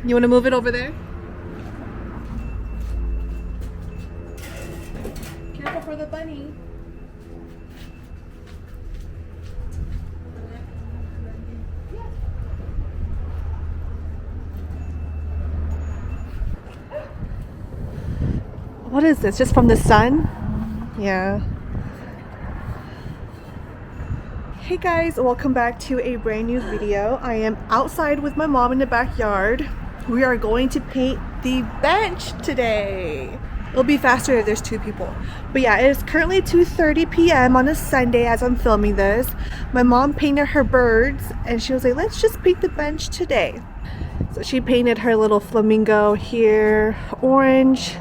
You want to move it over there? Careful for the bunny. What is this? Just from the sun? Yeah. Hey guys, welcome back to a brand new video. I am outside with my mom in the backyard. We are going to paint the bench today. It'll be faster if there's 2 people. But yeah, it is currently 2:30 p.m. on a Sunday as I'm filming this. My mom painted her birds and she was like, let's just paint the bench today. So she painted her little flamingo here, orange.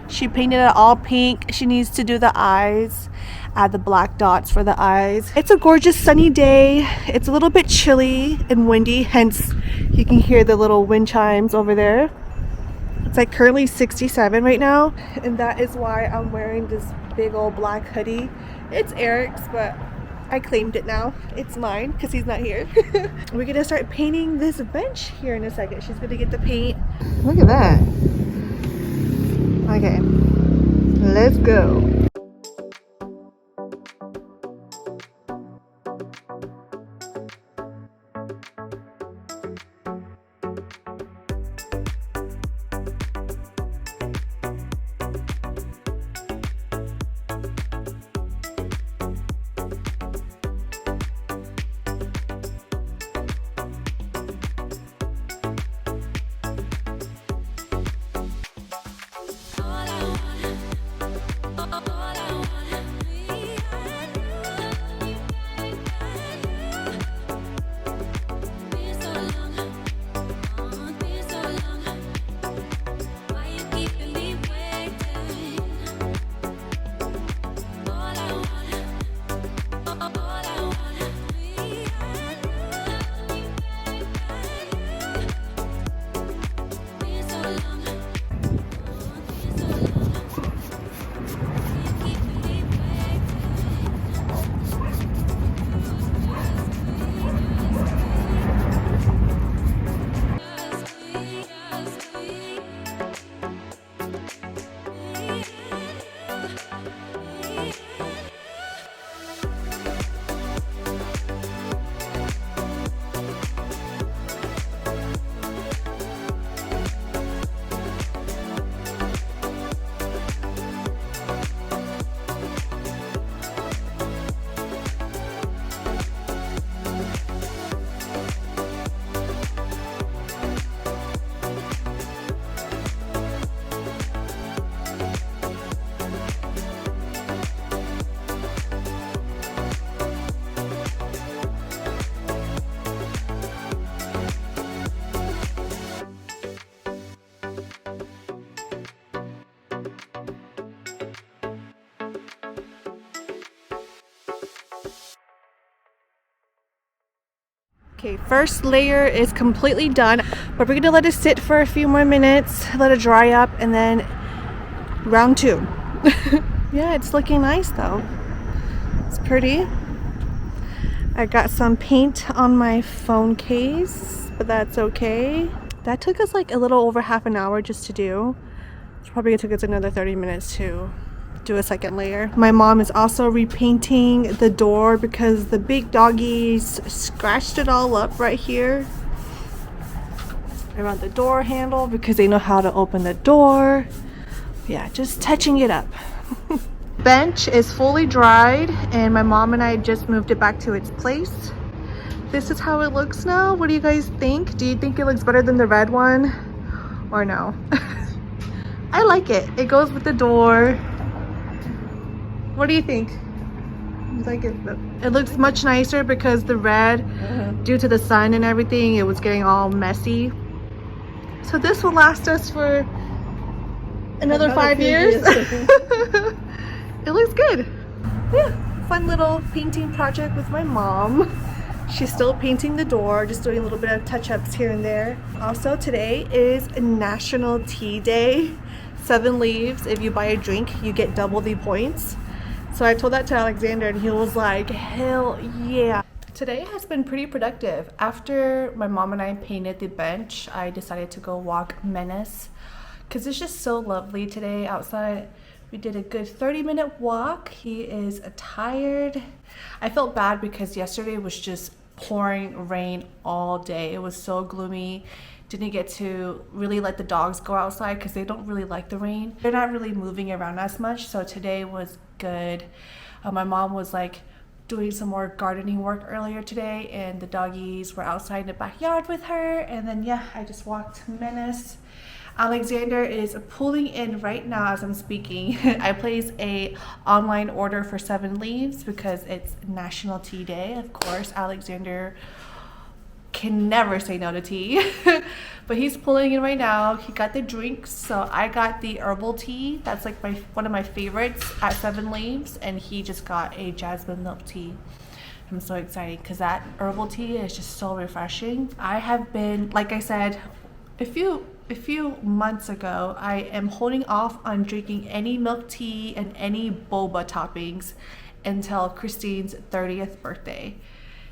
She painted it all pink. She needs to do the eyes, add the black dots for the eyes. It's a gorgeous sunny day. It's a little bit chilly and windy, hence you can hear the little wind chimes over there. It's like currently 67 right now, and that is why I'm wearing this big old black hoodie. It's Eric's, but I claimed it now. It's mine because he's not here. We're gonna start painting this bench here in a second. She's gonna get the paint. Look at that. Okay, let's go. Okay, first layer is completely done, but we're gonna let it sit for a few more minutes, let it dry up, and then round 2. Yeah, it's looking nice though. It's pretty. I got some paint on my phone case, but that's okay. That took us like a little over half an hour just to do. It's probably gonna take us another 30 minutes to do a second layer. My mom is also repainting the door because the big doggies scratched it all up right here around the door handle because they know how to open the door. Yeah, just touching it up. Bench is fully dried and my mom and I just moved it back to its place. This is how it looks now. What do you guys think? Do you think it looks better than the red one or no? I like it. It goes with the door. What do you think? Like it looks much nicer because the red, due to the sun and everything, it was getting all messy. So this will last us for another 5 years. It looks good. Yeah, fun little painting project with my mom. She's still painting the door, just doing a little bit of touch-ups here and there. Also, today is National Tea Day. 7 leaves. If you buy a drink, you get double the points. So I told that to Alexander and he was like, hell yeah. Today has been pretty productive. After my mom and I painted the bench, I decided to go walk Menace because it's just so lovely today outside. We did a good 30-minute walk. He is tired. I felt bad because yesterday was just pouring rain all day. It was so gloomy. Didn't get to really let the dogs go outside because they don't really like the rain. They're not really moving around as much, so today was good. My mom was like doing some more gardening work earlier today, and the doggies were outside in the backyard with her. And then yeah, I just walked Menace. Alexander is pulling in right now as I'm speaking. I placed a online order for 7 leaves because it's National Tea Day. Of course, Alexander can never say no to tea. But he's pulling in right now. He got the drinks, so I got the herbal tea. That's like one of my favorites at 7 leaves, and he just got a jasmine milk tea. I'm so excited because that herbal tea is just so refreshing. I have been, like I said a few months ago, I am holding off on drinking any milk tea and any boba toppings until Christine's 30th birthday.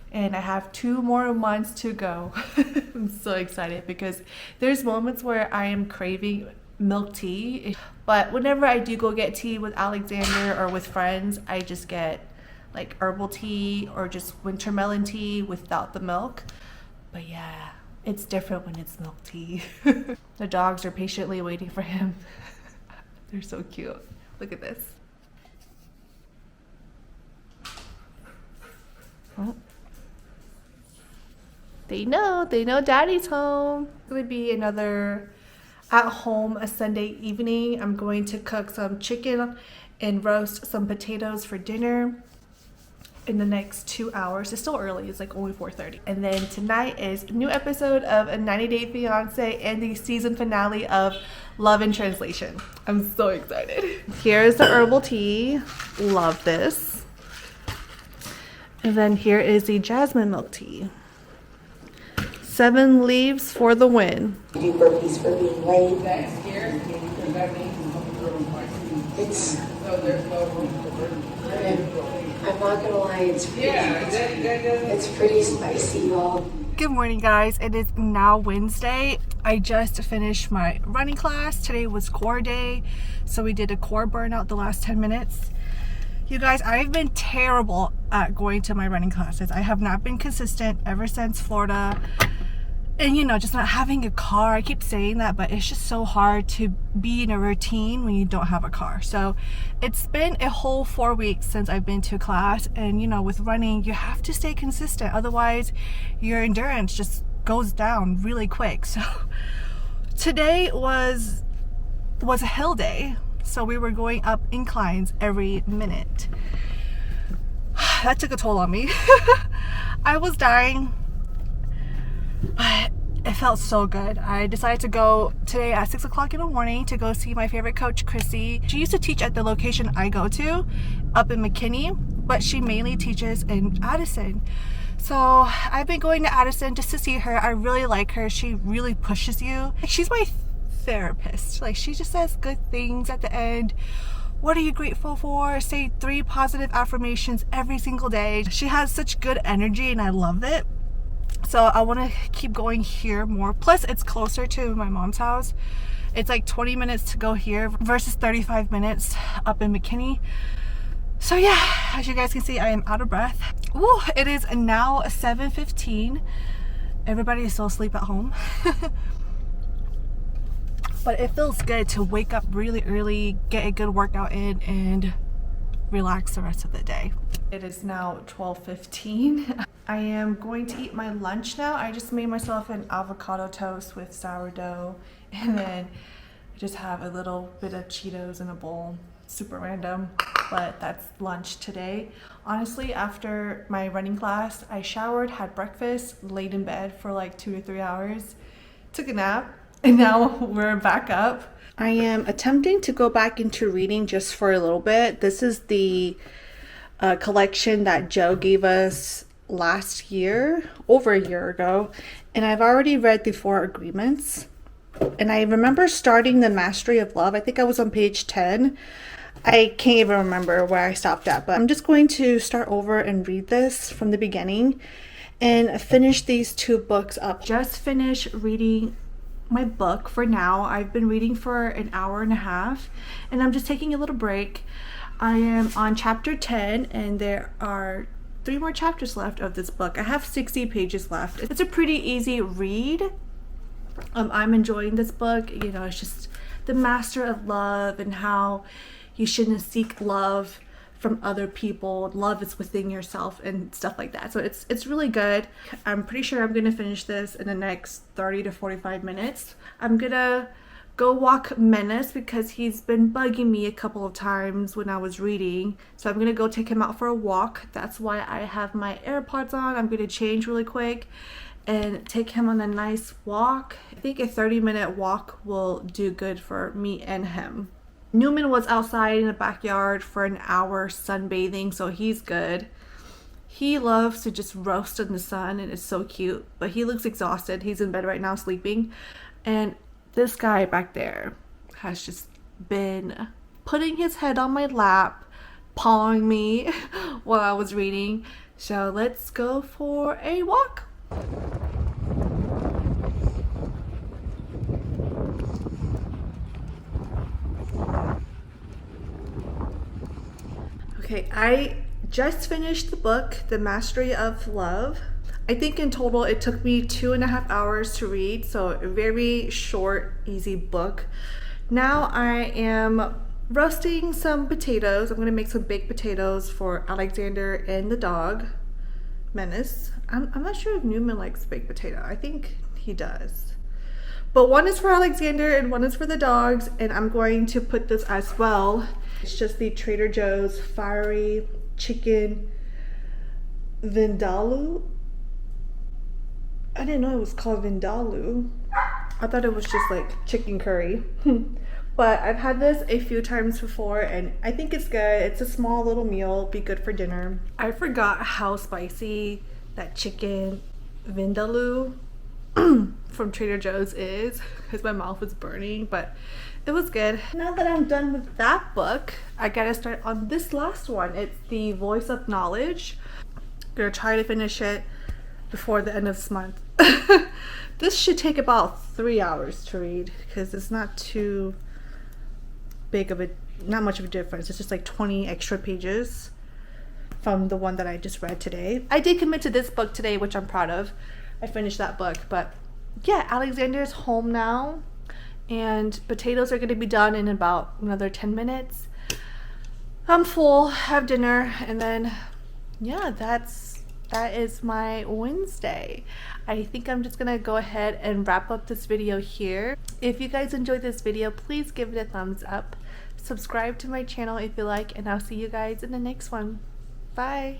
And I have 2 more months to go. I'm so excited because there's moments where I am craving milk tea, but whenever I do go get tea with Alexander or with friends, I just get like herbal tea or just winter melon tea without the milk. But yeah, it's different when it's milk tea. The dogs are patiently waiting for him. They're so cute. Look at this. Oh. They know daddy's home. It's gonna be another at-home Sunday evening. I'm going to cook some chicken and roast some potatoes for dinner in the next 2 hours. It's still early, it's like only 4:30. And then tonight is a new episode of A 90 Day Fiancé and the season finale of Love in Translation. I'm so excited. Here's the herbal tea, love this. And then here is the jasmine milk tea. 7 leaves for the win. Do burpees for being late. It's, I'm not gonna lie, it's pretty spicy, y'all. Good morning, guys. It is now Wednesday. I just finished my running class. Today was core day, so we did a core burnout the last 10 minutes. You guys, I've been terrible at going to my running classes. I have not been consistent ever since Florida. And you know, just not having a car, I keep saying that, but it's just so hard to be in a routine when you don't have a car. So it's been a whole 4 weeks since I've been to class, and you know, with running, you have to stay consistent. Otherwise, your endurance just goes down really quick. So today was a hill day. So we were going up inclines every minute. That took a toll on me. I was dying, but it felt so good. I decided to go today at 6 o'clock in the morning to go see my favorite coach, Chrissy. She used to teach at the location I go to up in McKinney, but she mainly teaches in Addison. So I've been going to Addison just to see her. I really like her. She really pushes you. She's my therapist. Like, she just says good things at the end. What are you grateful for? Say 3 positive affirmations every single day. She has such good energy and I love it. So I want to keep going here more. Plus it's closer to my mom's house. It's like 20 minutes to go here versus 35 minutes up in McKinney. So yeah, as you guys can see, I am out of breath. Ooh, it is now 7:15. Everybody is still asleep at home. But it feels good to wake up really early, get a good workout in, and relax the rest of the day. It is now 12:15. I am going to eat my lunch now. I just made myself an avocado toast with sourdough, and then I just have a little bit of Cheetos in a bowl. Super random, but that's lunch today. Honestly, after my running class, I showered, had breakfast, laid in bed for like 2 to 3 hours, took a nap, and now we're back up. I am attempting to go back into reading just for a little bit. This is the collection that Joe gave us last year, over a year ago, and I've already read the 4 agreements. And I remember starting the Mastery of Love. I think I was on page 10. I can't even remember where I stopped at, but I'm just going to start over and read this from the beginning and finish these two books up. Just finished reading my book for now. I've been reading for an hour and a half and I'm just taking a little break. I am on chapter 10 and there are 3 more chapters left of this book. I have 60 pages left. It's a pretty easy read. I'm enjoying this book. You know, it's just the master of love and how you shouldn't seek love from other people. Love is within yourself and stuff like that. So it's really good. I'm pretty sure I'm gonna finish this in the next 30 to 45 minutes. I'm gonna go walk Menace because he's been bugging me a couple of times when I was reading. So I'm gonna go take him out for a walk. That's why I have my AirPods on. I'm gonna change really quick and take him on a nice walk. I think a 30-minute walk will do good for me and him. Newman was outside in the backyard for an hour sunbathing, so he's good. He loves to just roast in the sun and it's so cute, but he looks exhausted. He's in bed right now sleeping. And this guy back there has just been putting his head on my lap, pawing me while I was reading. So let's go for a walk. Okay, I just finished the book, The Mastery of Love. I think in total it took me 2.5 hours to read, so a very short, easy book. Now I am roasting some potatoes. I'm gonna make some baked potatoes for Alexander and the dog, Menace. I'm not sure if Newman likes baked potato. I think he does. But one is for Alexander and one is for the dogs, and I'm going to put this as well. It's just the Trader Joe's fiery chicken vindaloo. I didn't know it was called vindaloo. I thought it was just like chicken curry. But I've had this a few times before and I think it's good. It's a small little meal, be good for dinner. I forgot how spicy that chicken vindaloo from Trader Joe's is because my mouth was burning, but it was good. Now that I'm done with that book, I gotta start on this last one. It's The Voice of Knowledge. I'm gonna try to finish it before the end of this month. This should take about 3 hours to read because it's not too big of a, not much of a difference. It's just like 20 extra pages from the one that I just read today. I did commit to this book today, which I'm proud of. I finished that book, but yeah, Alexander's home now and potatoes are going to be done in about another 10 minutes. I'm full, have dinner, and then yeah, that is my Wednesday. I think I'm just gonna go ahead and wrap up this video here. If you guys enjoyed this video, please give it a thumbs up. Subscribe to my channel if you like, and I'll see you guys in the next one. Bye.